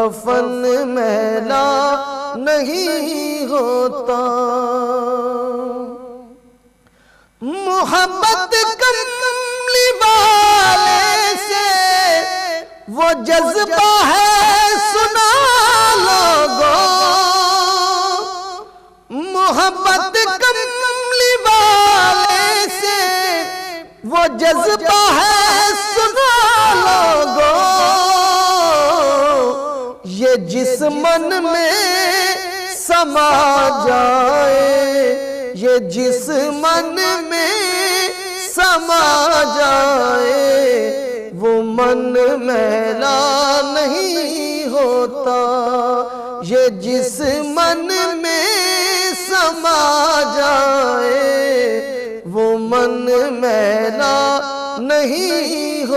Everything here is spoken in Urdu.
کفن میلا نہیں ہوتا۔ محبت کملی والے سے وہ جذبہ ہے سنا لوگوں، محبت کملی والے سے وہ جذبہ ہے سنا لوگوں، یہ جس من میں سما جائے، یہ جس من میں سما جائے، وہ من میلا نہیں ہوتا۔ یہ جس من میں سما جائے، وہ من میلا نہیں ہوتا۔